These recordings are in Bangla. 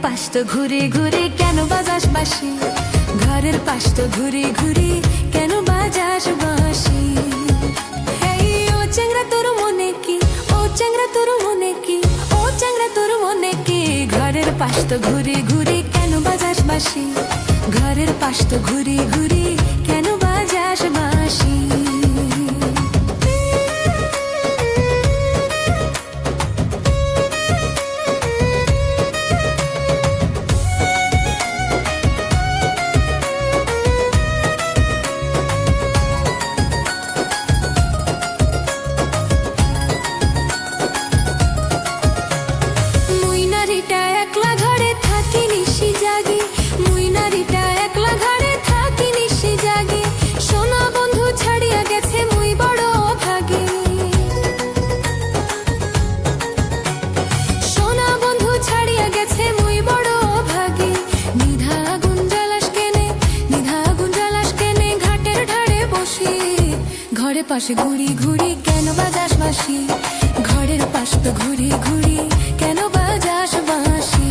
পাশ তো ঘুরে ঘুরে কেন বাজাস বাঁশি, ঘরের পাশ তো ঘুরে ঘুরে কেন বাজাস বাঁশি। এই ও চ্যাংড়া তোর মনে কি, ও চ্যাংড়া তোর মনে কি, ও চ্যাংড়া তোর মনে কি, ঘরের পাশ তো ঘুরে ঘুরে কেন বাজাস বাঁশি, ঘরের পাশ তো ঘুরে ঘুরে কেন বাজাস বাঁশি। ঘরের পাশে ঘুরি ঘুরি কেন বাজাস বাঁশি, ঘরের পাশ তো ঘুরি ঘুরি কেন বাজাস বাঁশি।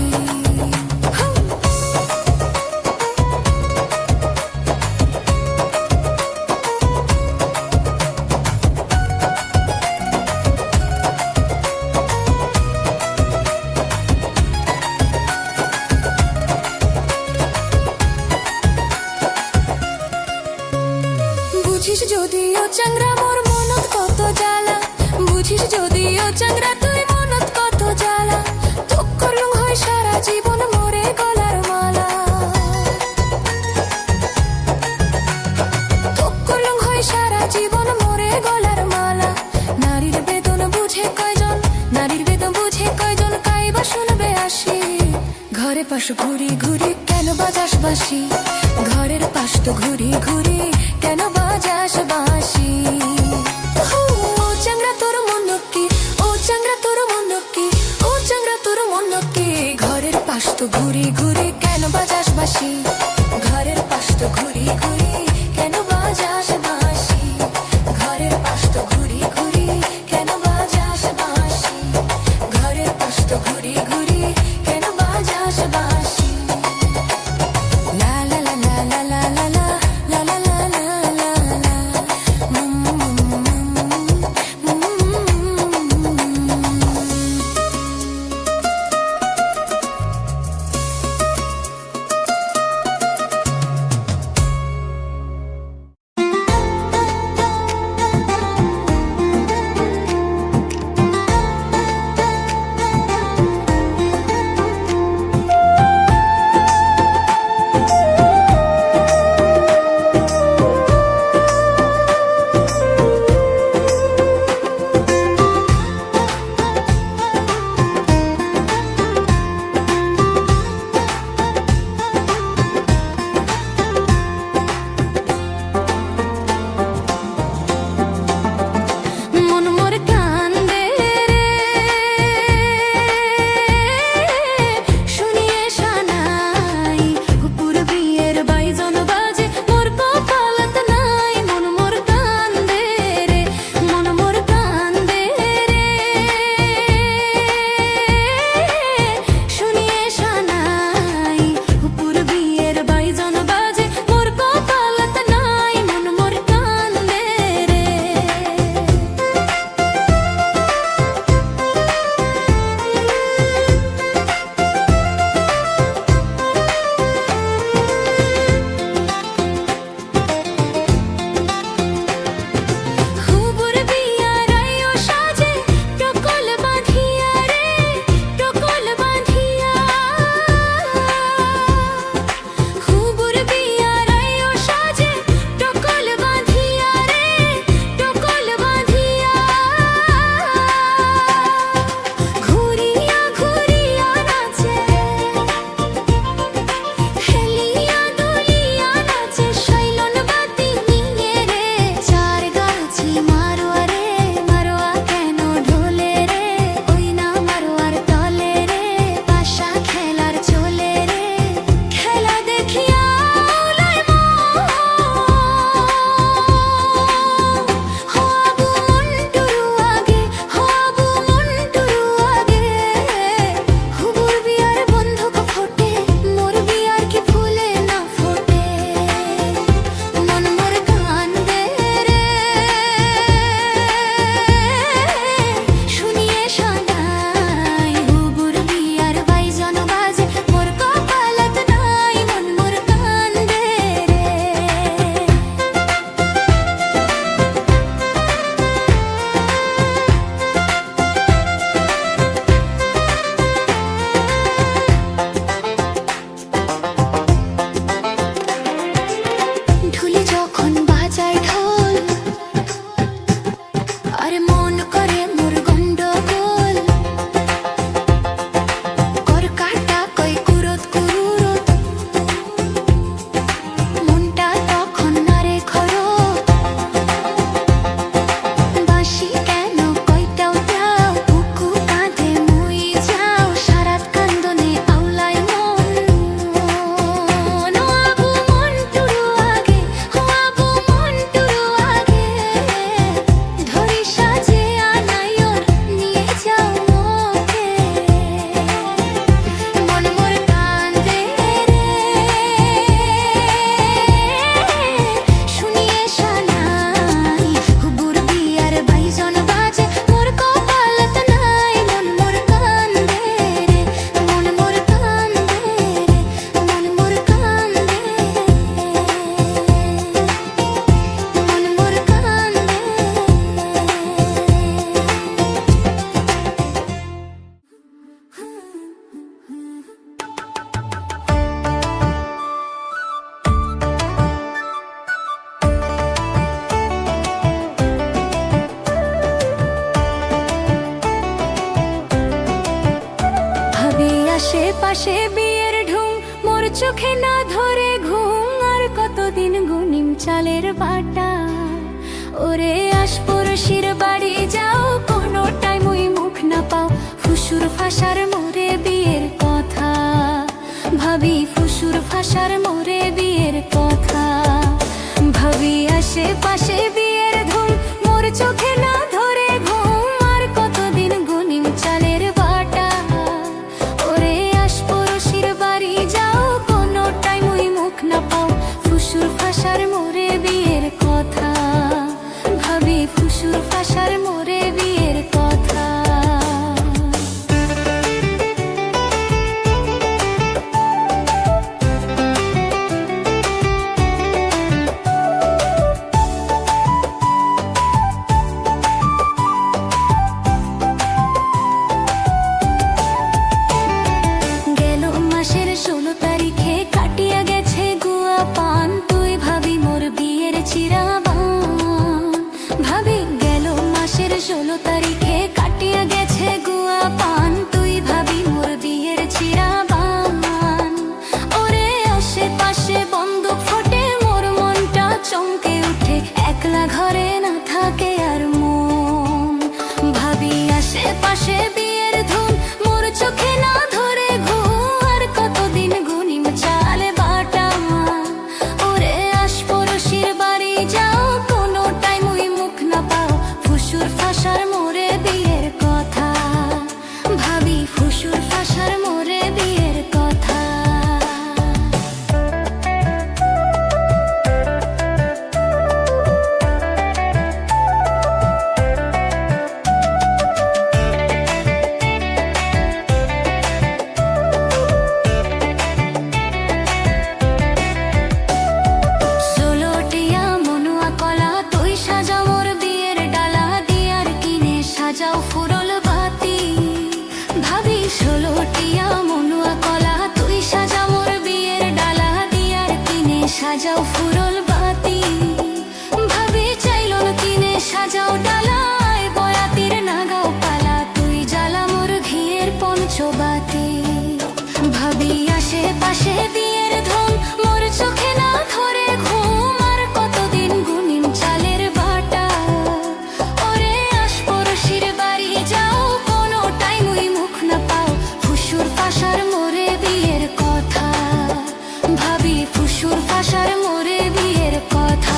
বুঝিস যদি ও চ্যাংড়া মোর মনত কত জ্বালা, বুঝিস যদি ও চ্যাংড়া তুই মনত কত জ্বালা, তোক করলুম হয় সারা জীবন মোরে গলার মালা, তোক করলুম হয় সারা জীবন মোরে গলার মালা। নারীর বেদন বুঝে কয়জন, নারীর বেদন বুঝে কয়জন, কাইবা শুনবে আসি, ঘরে পাশ ঘুরি ঘুরি কেন বাজাস বাঁশি, ঘরের পাশ তো ঘুরি ঘুরি কেন বাজাস বাঁশি। ও চ্যাংড়া তোর মন কি, ও চ্যাংড়া তোর মন কি, ও চ্যাংড়া তোর মন কি, ঘরের পাশ তো ঘুরি ঘুরি কেন বাজাস বাঁশি, ঘরের পাশ তো ঘুরি ঘুরি কেন বাজাস বাঁশি, ঘরের পাশ তো ঘুরি ঘুরি কেন বাজাস বাঁশি, ঘরের পাশ তো ঘুরি ঘুরি কেন বাজাস বাঁশি। লা লা লা লা লা লা লা লা লা লা লা লা লা। না ধরে ঘুম, আর কতদিন গুনিম চালের বাটা। ওরে আশপড়শির বাড়ি যাও, কোনোটাই মুই মুখ না পাও, ফুসুর ফাঁসার মোরে বিয়ের কথা ভাবি, ফুসুর ফাঁসার মোরে বিয়ের কথা ভাবি। আশেপাশে বিয়ের ধুম, মোর চোখে না ধরে ঘুম, আর কতদিন গুনিম চালের বাটা। ওরে আশপড়শির বাড়ি যাও, কোনোটাই মুই মুখ না পাও, ফুসুর ফাঁসার মোরে বিয়ের কথা ভাবি, ফুসুর ফাঁসার মোরে বিয়ের কথা। গেল মাসের 16 তারিখে কাটিয়া গেছে গুয়া পান, তুই ভাবি মোর বিয়ের চিরাবান ভাবি। গেল মাসের 16 তারিখে কাটিয়া গেছে গুয়া পান, তুই ভাবি মোর বিয়ের চিরাবান। ওরে আশেপাশে বন্দুক ফোটে, মোর মনটা চমকে উঠে, একলা ঘরে না থাকে আর মন ভাবি। আশেপাশে বিয়ের ধুম, মোর চোখে না ধরে ঘুম, আর কতদিন গুনিম চাল বাটা। ওরে আশপড়শির বাড়ি যাও, কোনোটাই মুই মুখ না পাও, ফুসুর ফাঁসার মোরে বিয়ের কথা ভাবি, ফুসুর ফাঁসার মোরে বিয়ের কথা। ষোলোটিয়া মনুয়া কলা, তুই সাজাও মোর বিয়ের ডালা, দিয়ার কিনে সাজাও ফুরল বাতি ভাবি। 16টিয়া মনুয়া কলা, তুই সাজাও মোর বিয়ের ডালা, দিয়ার কিনে সাজাও ফুরল বাতি ভাবি। চাইলন কিনে সাজাও ডালায়, বয়াতির নাগাও পালা, তুই জ্বালা মোর ঘিয়ের পঞ্চবাতি ভাবি। আশেপাশে বিয়ের ধুম, মোর চোখে না ধরে ঘুম, আর কতদিন গুনিম চালের বাটা। ওরে আশপড়শির বাড়ি যাও, কোনোটাই মুই মুখ না পাও, ফুসুর ফাঁসার মোরে বিয়ের কথা ভাবি, ফুসুর ফাঁসার মোরে বিয়ের কথা।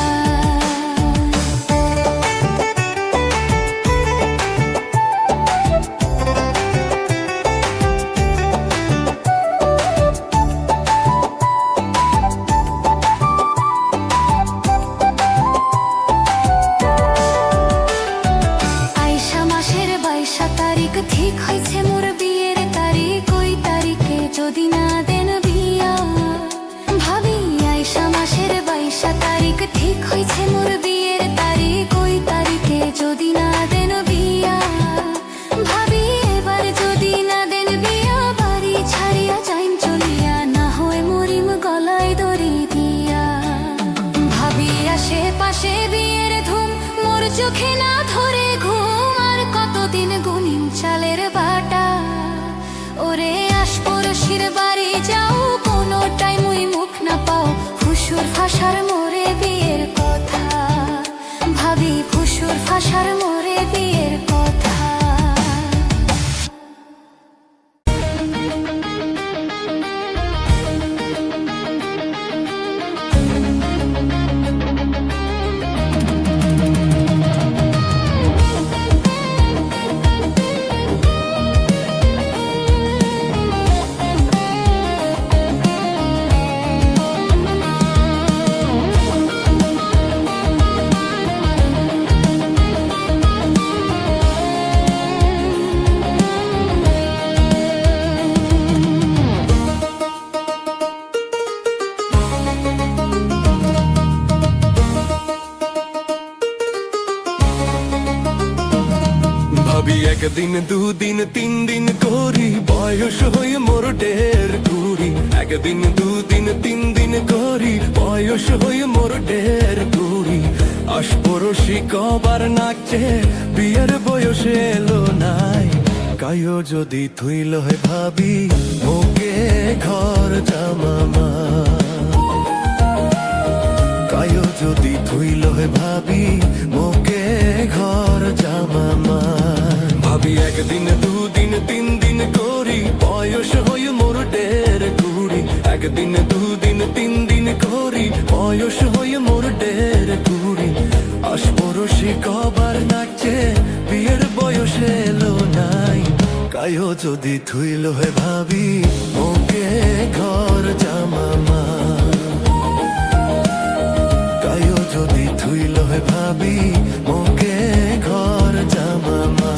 আইসা মাসের 22 তারিখ, ঠিক হয়েছে মোর বিয়ের তারিখ, ওই তারিখে যদি না দেন বিয়া ভাবি। আইসা মাসের 22 তারিখ, ঠিক হয়েছে মোর বিয়ের তারিখ, ওই তারিখে যদি না দেন বিয়া ভাবি। এবার যদি না দেন বিয়া, বাড়ি ছাড়িয়া যাইম চলিয়া, না হয় মরিম গলায় দড়ি দিয়া ভাবি। আশেপাশে বিয়ের ধুম, মোর চোখে না ধরে ঘুম, আর কতদিন গুনিম চালের বাটা। ওরে আশপড়শির বাড়ি যাও, কোনোটাই মুই মুখ না পাও, ফুসুর ফাঁসার মোরে বিয়ের কথা ভাবি, ফুসুর ফাঁসার মোরে বিয়ের কথা। ভাবি একদিন দুদিন 3 দিন করি, বয়স হয়ে মোর 1.5 কুড়ি। একদিন দুদিন 3 দিন করি, বয়স হয়ে মোর 1.5 কুড়ি। আশপড়শি কবার নাচে, বিয়ের বয়সে এলো নাই। কায়ো যদি থুইল হয় ভাবি, ওকে ঘর জামামা। একদিন দুদিন তিন দিন করি বয়স হয়ে মোর ঢের কুড়ি আশপরশি কবার নাচে বিয়ের বয়স এলো নাই কায়ো যদি থুইল হে ভাবি ওকে ঘর জামামা কায়ো যদি থুইল হে ভাবি ওকে ঘর জামামা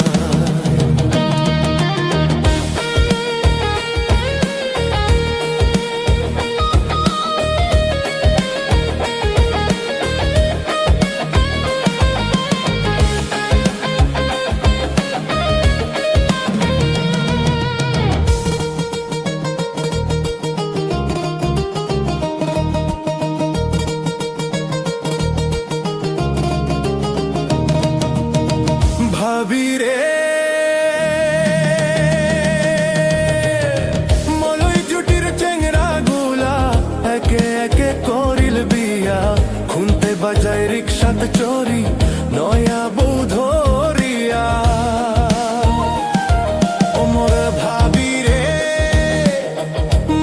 ভাবি রে মলই জুটির চেংরা গুলা একে একে করিল বিয়া খুনতে বাজায় রিক্সাত চোরি নয়া বৌধরিয়া ওমর ভাবি রে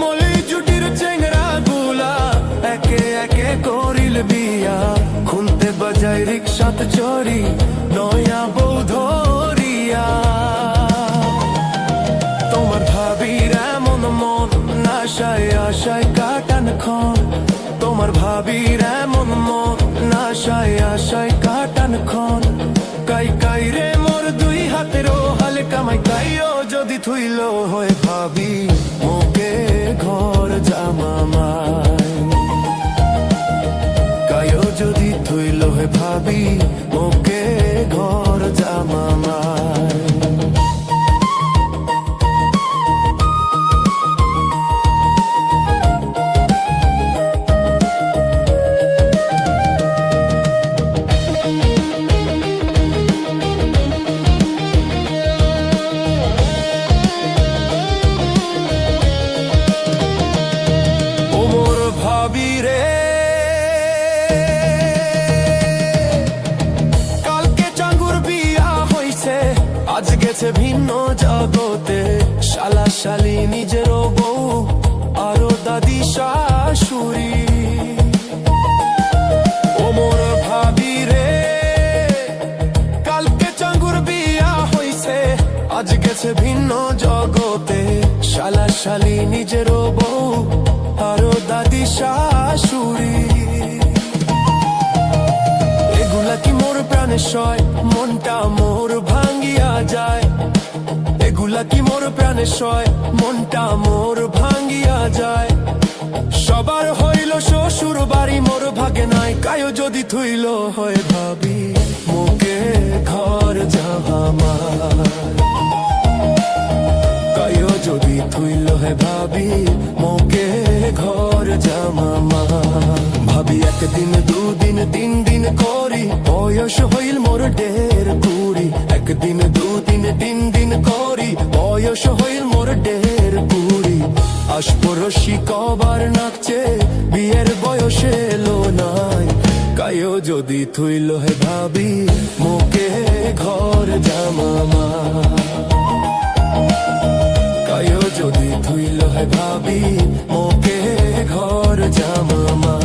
মলই জুটির চেংরা গুলা একে একে করিল বিয়া খুনতে বাজায় রিক্সাত চোরি নয়া বৌধরিয়া তোমার ভাবির এমন মন নাশায় আশায় কাটান ক্ষণ তোমার ভাবির এমন মন নাশায় আশায় কাটান ক্ষণ কাই কাই রে মোর দুই হাতেরও হালে কামাই কাইও যদি থুইল হয় ভাবি মোকে ঘর জামামাই কায়ো যদি থুইল হে ভাবি মোকে ঘর জামামাই ওমর ভাবি রে আজ গেছে ভিন্ন জগতে শালা শালি নিজেরও বউ আরো দাদি শাশুড়ি ওমর ভাবি রে কালকে চাঙ্গুর বিয়া হইছে আজ গেছে ভিন্ন জগতে শালা শালি নিজেরও বউ আরো দাদি শাশুড়ি এগুলা কি মোর প্রাণে সয় মনটা মোর ভাঙ্গিয়া যায় এগুলা কি মোর প্রাণে সয় মনটা মোর ভাঙ্গিয়া যায় সবার হইল শ্বশুর বাড়ি মোর ভাগে নাই কায়ো যদি থুইল হয় ভাবি মোকে ঘর জামামাই কায়ো যদি থুইল হে ভাবি মোকে ঘর জামামা ভাবি একদিন দুদিন তিন দিন করি বয়স হইল মোর ঢের কুড়ি একদিন দুদিন তিন দিন করি বয়স হইল মোর ঢের কুড়ি আশপরশি কবার নাচে বিয়ের বয়স এলো নাই কায়ো যদি থুইল হে ভাবি মোকে ঘর জামামা কায়ো যদি থুইল হে ভাবি মোকে ঘর জামামা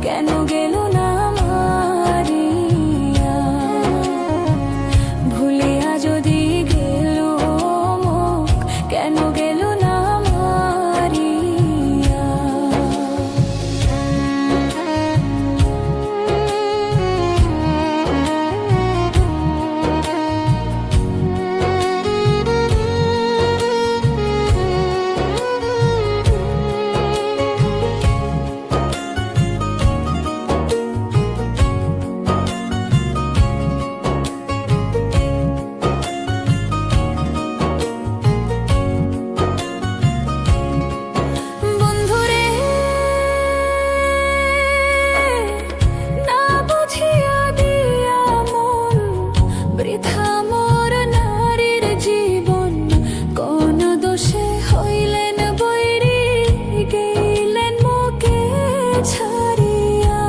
কেন গেল না মারিয়া, ভুলিয়া যদি গেল মুখ কেন গেল না মারিয়া। বন্ধুরে না বুঝিয়া দিয়া মন, বৃথা মোর নারীর জীবন, কোন দোষে হইলেন বৈরী, গেলেন মুকে ছাড়িয়া।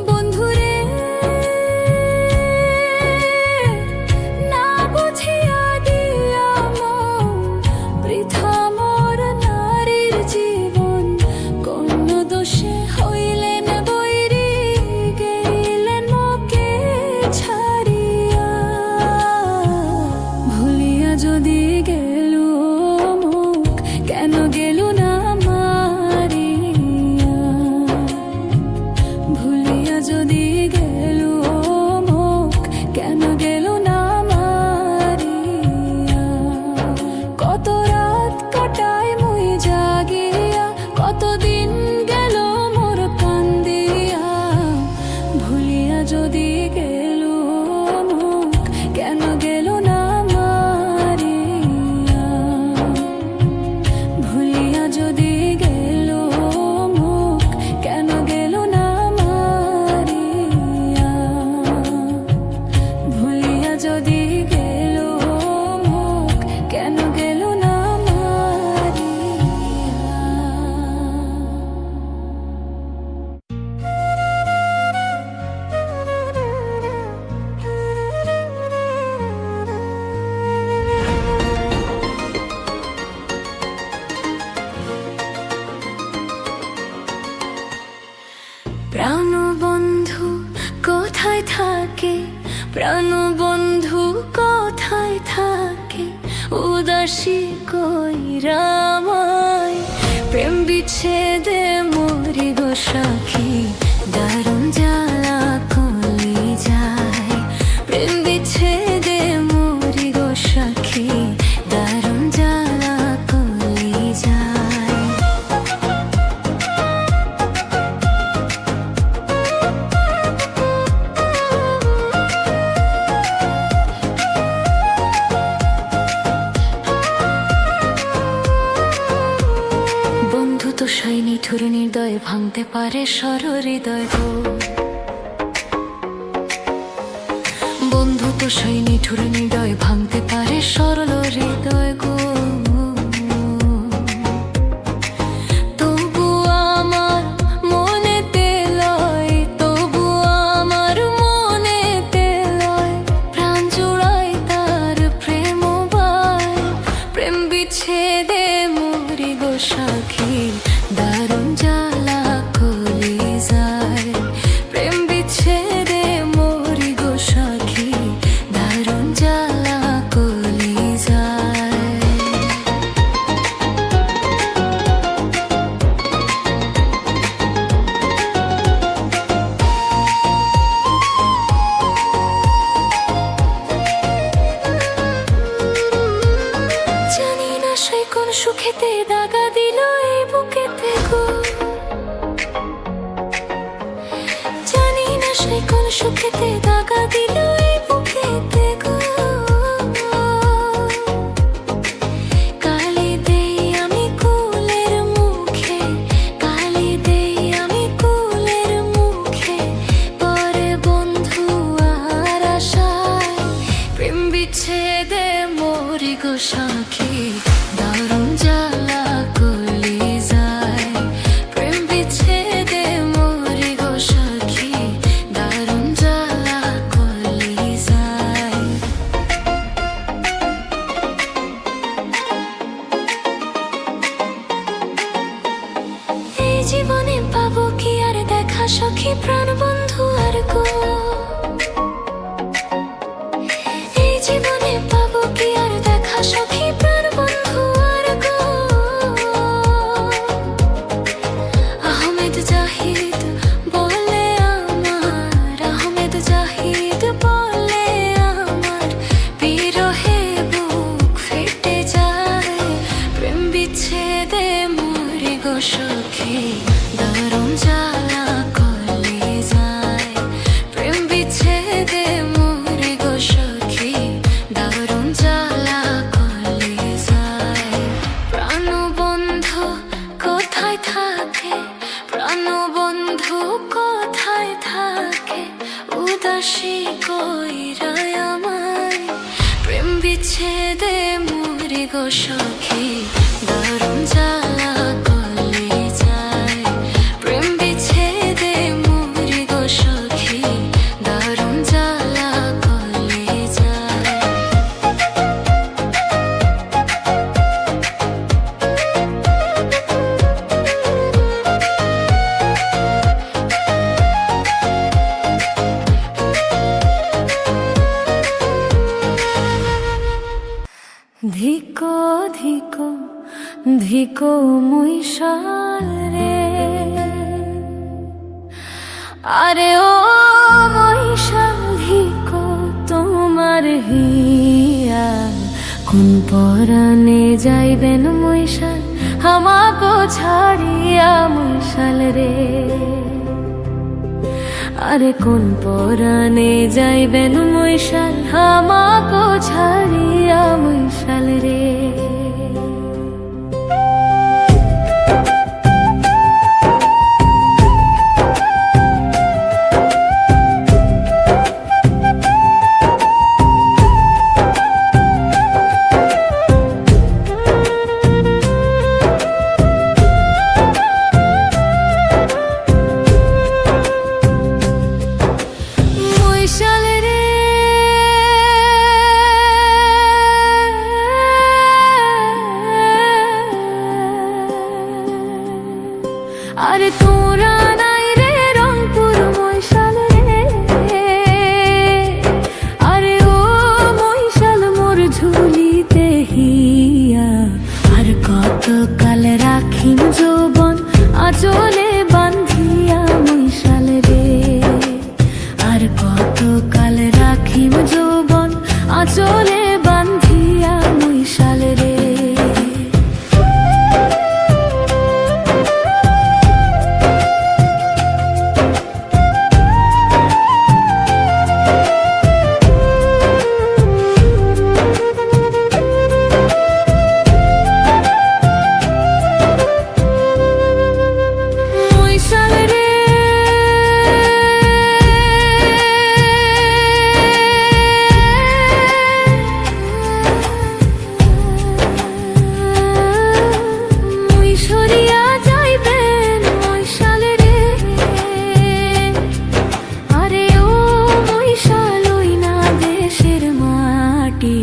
বন্ধুরে না বুঝিয়া দিয়া মন, বৃথা মোর নারীর জীবন, কোন দোষে হইলেন বৈরী, গেলেন মুকে ছাড়িয়া। ভুলিয়া যদি গেল মুখ কেন গেল না মারিয়া, ভুলিয়া যদি গেল মুখ কেন গেল না মারিয়া। কত রাত কাটায় মুই জাগিয়া, কতদিন গেল মোর কান্দিয়া, ভুলিয়া যদি গেল মুখ কেন গেল না মারিয়া, ভুলিয়া যদি গেল মুখ কেন গেল না মারিয়া, ভুলিয়া যদি গেল মুখ কেন গেল না প্রাণবন্ধু কোথায় থাকে, প্রাণবন্ধু কোথায় থাকে, উদাসী কইরামায়, প্রেম বিচ্ছেদে মরি গো সখী, দারুণ জ্বালা কলি যায়, প্রেম বিচ্ছেদে মরি গো সখী, দারুণ জ্বালা কলি যায়। বন্ধু তো সাই নিঠুর নির্দয়, ভাঙতে পারে সর হৃদয় গো, বন্ধু তো সাই নিঠুর নির্দয়, ভাঙতে পারে সরল হৃদয় গো। তবু আমার মনেতে লয়, তবু আমার মনেতে লয়, প্রাণ জোড়াই তার প্রেম বায়, প্রেম বিচ্ছেদে মরি গো সখী, দারুণ জ্বালা কলি যায়, প্রেম বিচ্ছেদে মরি গো সখী, দারুণ জ্বালা কলি যায়। জানি না সে কোন সুখেতে দাগা দিল এই বুকেতে গো, জানি না সে কোন সুখেতে দাগা দিল এই বুকেতে গো। কালি দেই আমি কুলের মুখে, কালি দেই আমি কুলের মুখে, পরে বন্ধু আর আশায়, প্রেম বিচ্ছেদে মরি গো সখী, দারুণ জ্বালা কলি যায়, প্রেম বিচ্ছেদে মরি গো সখী, দারুণ জ্বালা কলি যায়। বিচ্ছেদে মরে গো সখী দারুণ জ্বালা কলে যায় প্রেম বিচ্ছেদে মরে গো সখী দারুণ জ্বালা কলে যায় ধিকো ধিকো ধিকো মহিষাল রে আরে ও মহিষাল ধিকো তোমার হিয়া কোন পরাণে যাইবেন মহিষাল আমাকো ছাড়িয়া মহিষাল রে আরে কোন পরাণে যাইবেন মহিষাল আমাকো ছাড়িয়া মহিষাল রে মহিষাল রে আরে তোরা নাই রে রংপুর মহিষাল রে আরে ও মহিষাল মোর ঝুলিতে হিয়া আর কত কাল রাখিম যৌবন আঁচলে বান্ধিয়া মহিষাল রে আর কত কাল রাখিম যৌবন আঁচলে বান্ধিয়া মহিষাল রে মহিষাল রে মহিষরিয়া যাইবেন মহিষাল রে আরে ও মহিষাল ওই না দেশের মাটি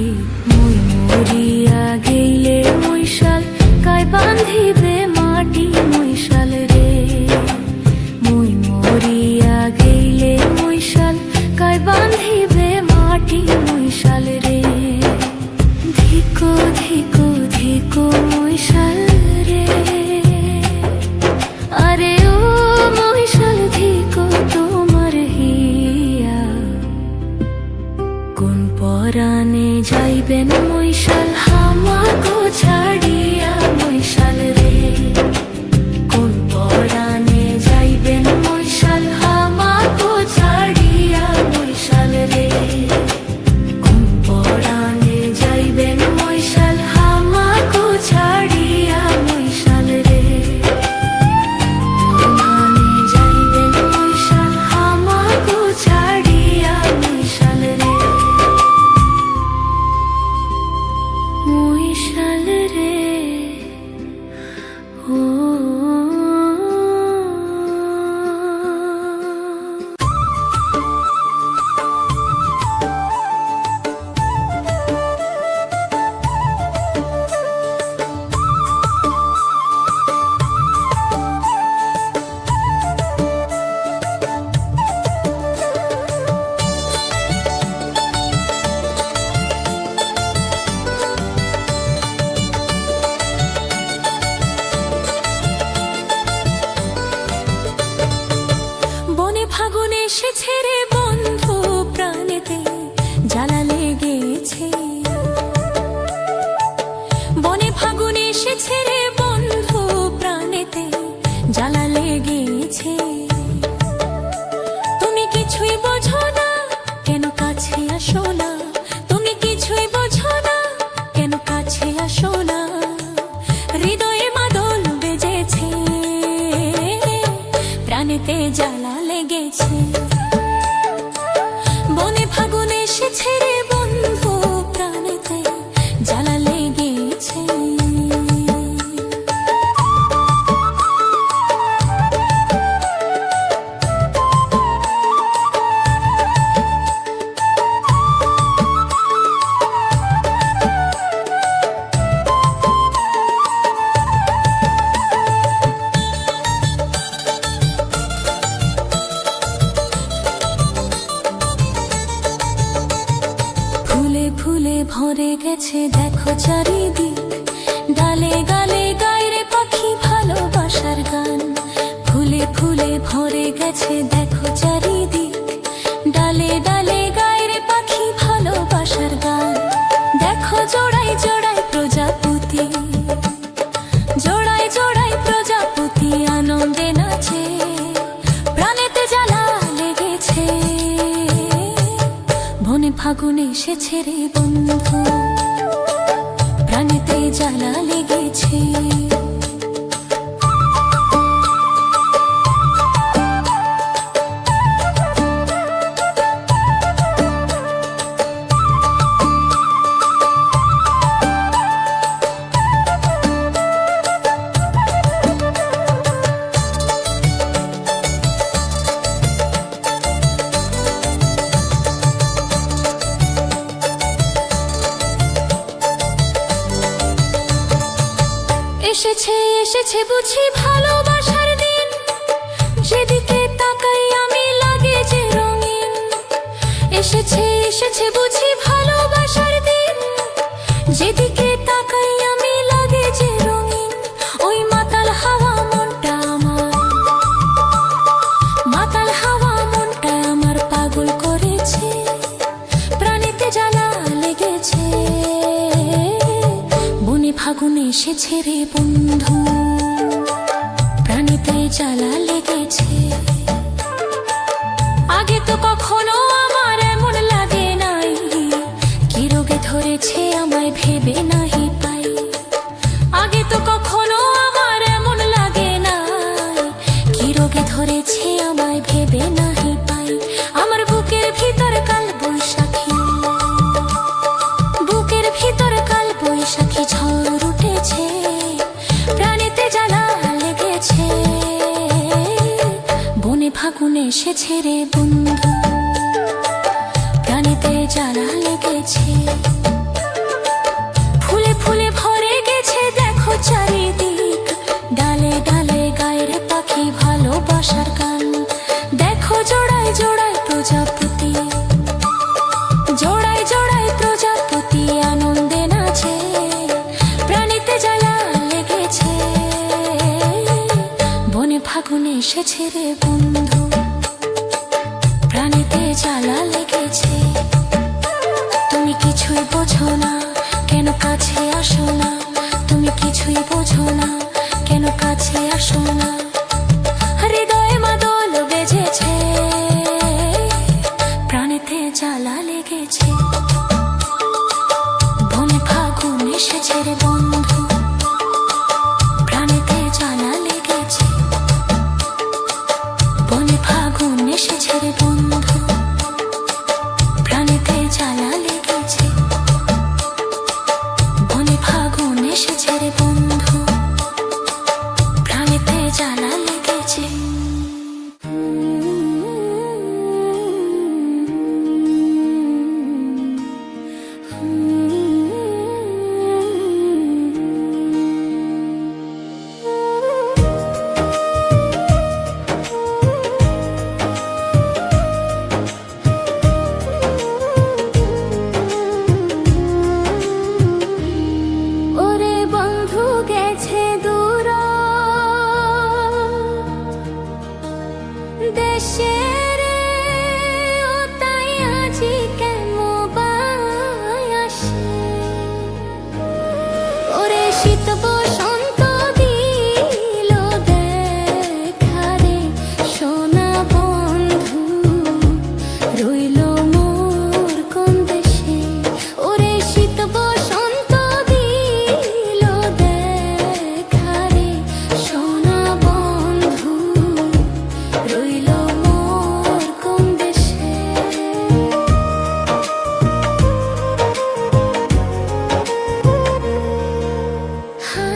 মই মরিয়া গেলে মহিষাল কায় বান্ধিবে মাটি মহিষাল রে মই মরিয়া গেলে মহিষাল কায় বান্ধিবে মাটি মহিষাল রে ধিকো ধিকো ধিকো মহিষাল রে আরে ও মহিষাল ধিকো তোমার হিয়া কোন পরাণে যাইবেন মহিষাল আমাকো ছাড়িয়া মহিষাল রে কোন পরাণে যাইবেন মহিষাল আমাকো ছাড়িয়া মহিষাল রে কোন পরাণে যাইবেন মহিষাল আমাকো ছাড়িয়া মহিষাল রে পরাণে যাইবেন মহিষাল আমাকো ছাড়িয়া মহিষাল রে মহিষাল রে ভরে গেছে দেখো চারিদিক, ডালে গালে গায় রে পাখি ভালোবাসার গান। ফুলে ফুলে ভরে গেছে দেখো চারিদিক, ডালে ডালে গায় রে পাখি ভালোবাসার গান। দেখো জোড়ায় জোড়ায় প্রজাপতি, জোড়ায় জোড়ায় প্রজাপতি আনন্দে নাচে, প্রাণেতে জ্বালা লেগেছে। বনে ফাগুনে এসেছে রে বন্ধু, প্রাণেতে জ্বালা লেগেছে। এসেছে এসেছে বুঝি ভালোবাসার দিন, যেদিকে তাকাই আমি লাগে যে রঙিন। এসেছে এসেছে বুঝি ভালোবাসার দিন, যেদিকে তাকাই আমি লাগে যে রঙিন। ওই মাতাল হাওয়া মনটা আমার, মাতাল হাওয়া মনটা আমার পাগল করেছে, প্রাণেতে জ্বালা লেগেছে। বনে ফাগুনে এসেছে রে বন্ধু, প্রাণীতে জ্বালা লেগেছে। আগে তো কখনো আমার এমন লাগে নাই, কি রোগে ধরেছে আমায় ভেবে নাহি পাই। আগে তো কখনো আমার এমন লাগে নাই, কি রোগে ধরেছে আমায় ভেবে নাহি পাই। আমার বুকের ভিতর কাল বৈশাখী, বুকের ভিতর কাল বৈশাখী ঝড় উঠেছে, প্রাণেতে জ্বালা লেগেছে। বনে ফাগুনে এসেছে রে বন্ধু, প্রাণেতে জ্বালা লেগেছে। ফুলে ফুলে ভরে গেছে দেখো চারিদিক, ডালে ডালে গায় রে পাখি ভালোবাসার গান। দেখো জোড়ায় জোড়ায় প্রজাপতি, জোড়ায় জোড়ায় প্রজাপতি আনন্দে নাচে, প্রাণীতে জ্বালা লেগেছে। বনে ফাগুনে এসেছে রে বন্ধু, প্রাণীতে জ্বালা লেগেছে। তুমি কিছুই বোঝো না কেন কাছে আসো না, তুমি কিছুই বোঝো না কেন কাছে আসো না। হৃদয়ে মাদল বেজেছে, প্রাণেতে জ্বালা লেগেছে। বনে ফাগুন এসেছে রে বন্ধু, প্রাণেতে জ্বালা লেগেছে। বনে ফাগুন এসেছে রে বন্ধু, প্রাণেতে জ্বালা লেগেছে। বনে ফাগুন এসেছে রে বন্ধু, প্রাণেতে জ্বালা লেগেছে। ওরে বন্ধু গেছে দূর দেশের, ও তাই আজি কেন বায়াসে। ওরে শীত বসন্ত দিল দেখা রে সোনা বন্ধু, রইল মোর কোন দেশে। ওরে শীত বসন্ত দিল দেখা রে সোনা বন্ধু, রইল মোর কোন দেশে। হা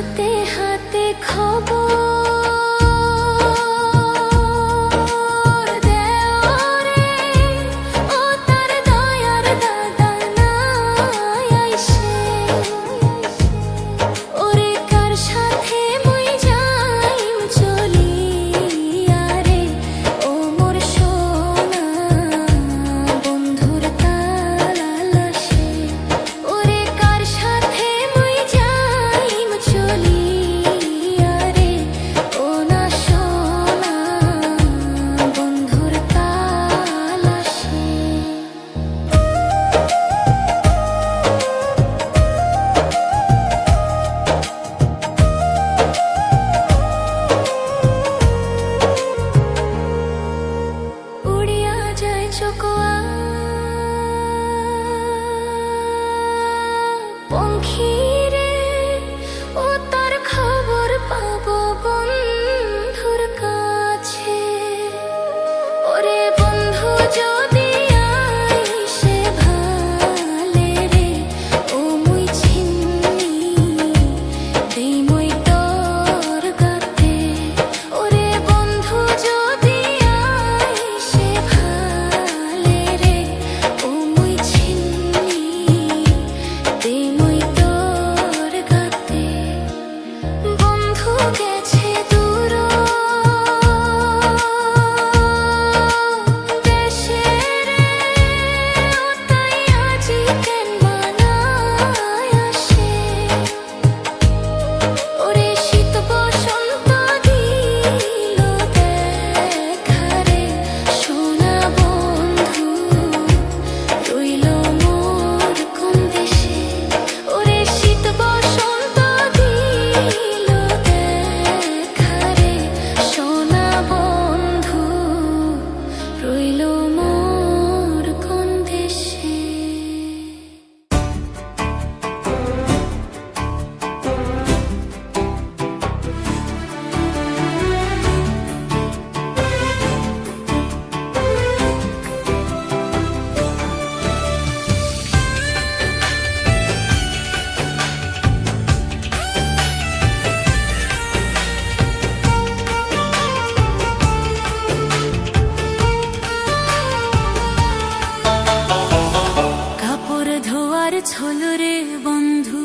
বন্ধু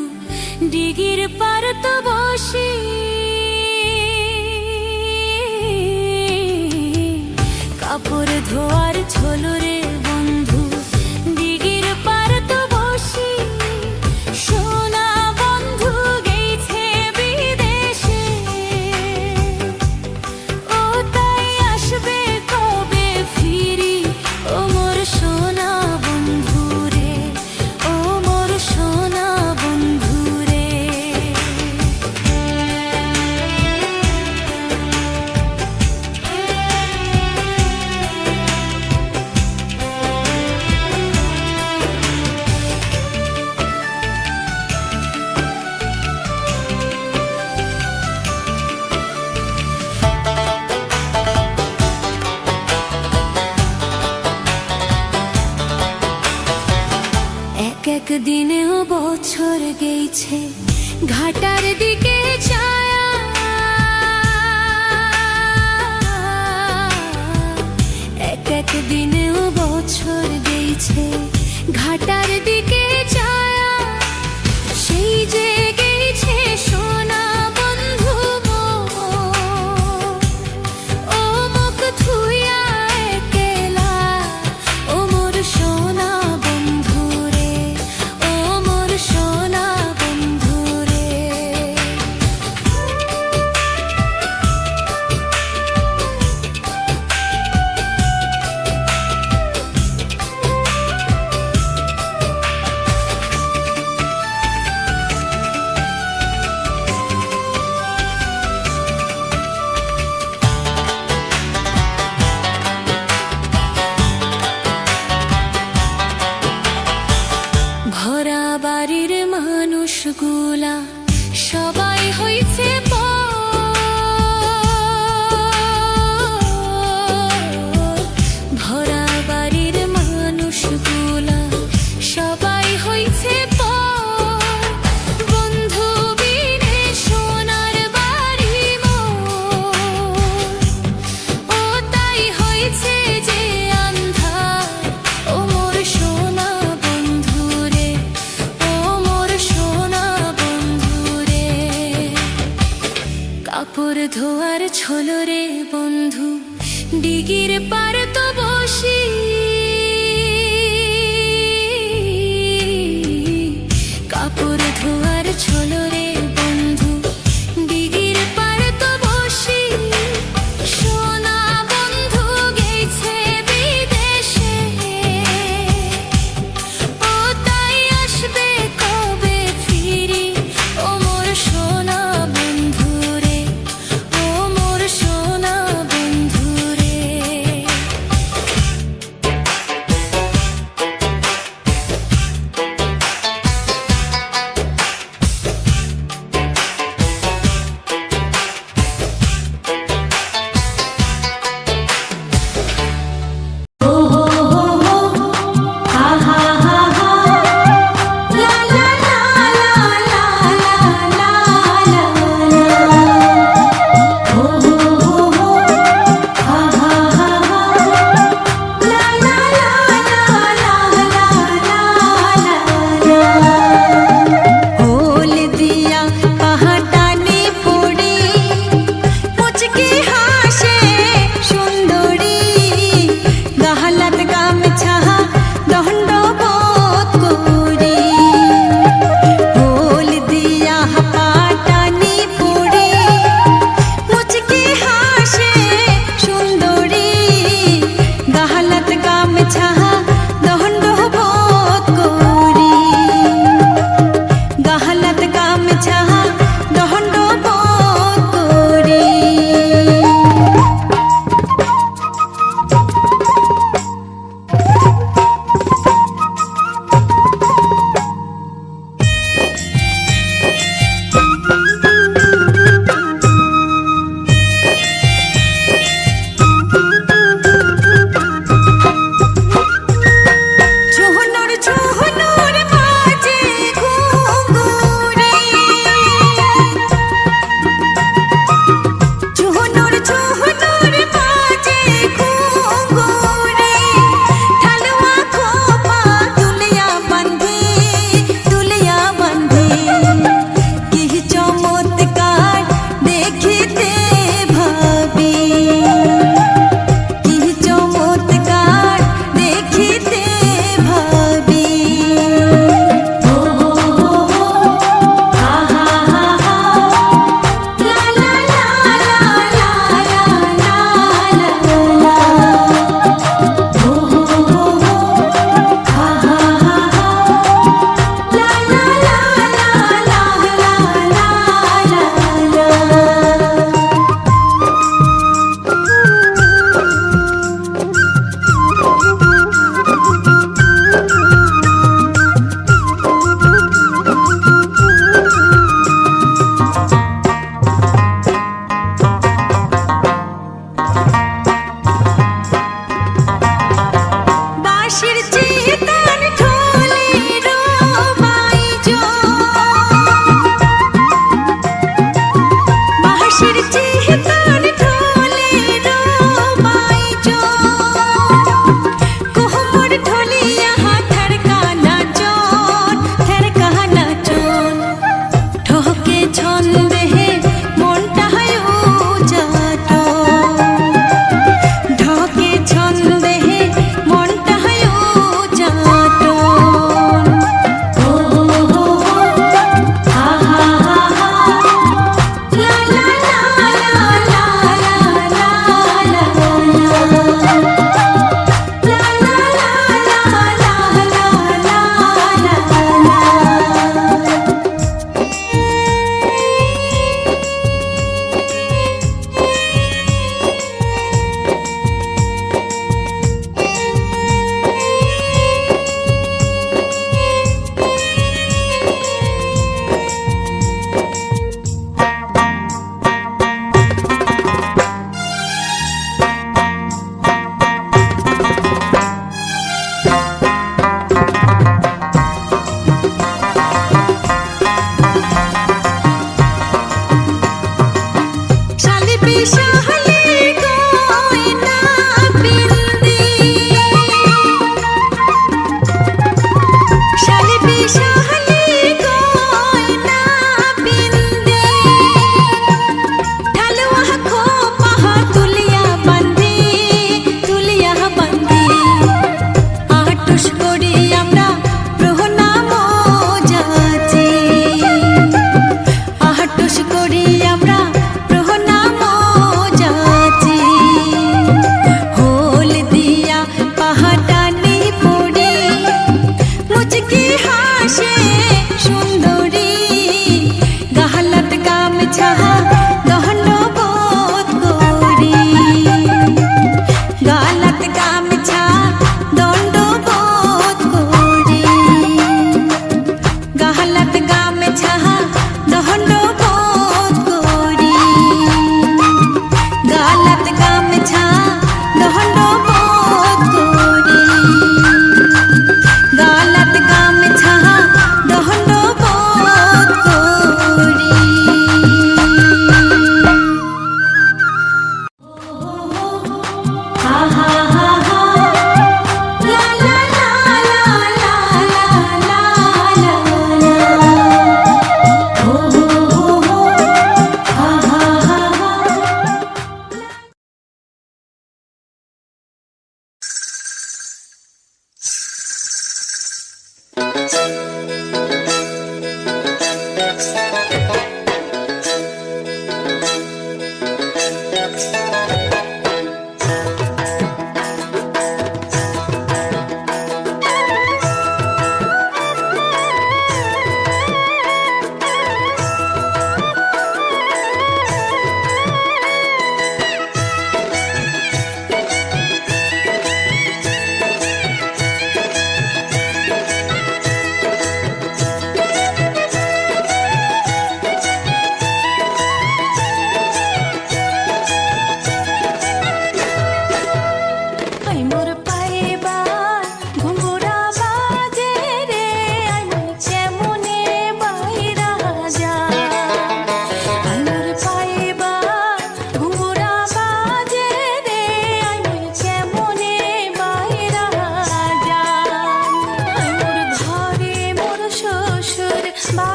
ডিগির পার তো বসি কাপড় ধোয়ার ছোলো রে বন্ধু ডিগির পার তো বসি সোনা বন্ধু গেছে বিদেশে ও তাই আসবে কবে ফিরি ও মোর সোনা বন্ধু রে ও মোর সোনা বন্ধু রে এক এক দিনেও বছর গেছে ঘাটার দিকে ছায়া এক এক দিনেও বছর গেছে ঘাটার দিকে ছায়া সেই যে গেছে সোনা বন্ধু মোর ও মুখ থুইয়া একলা ও মোর সোনা বন্ধু রে ও মোর সোনা বন্ধু রে ভরা বাড়ির মানুষগুলা সবাই হইছে পর। ভরা বাড়ির মানুষগুলা সবাই হইছে পর। বন্ধু বিনে সোনার বাড়ি মোর ও তাই হইছে যে আন্ধার ও মোর সোনা বন্ধু রে ও মোর সোনা বন্ধু রে কাপড় ধোয়ার ছোলো রে বন্ধু ডিগির পার তো বসি কাপড় ধোয়ার ছোলো রে বন্ধু ডিগির পার তো বসি সোনা বন্ধু গেছে বিদেশে ও তাই আসবে কবে ফিরি ও মোর সোনা বন্ধু রে ও মোর সোনা বন্ধু রে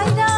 ভাইরা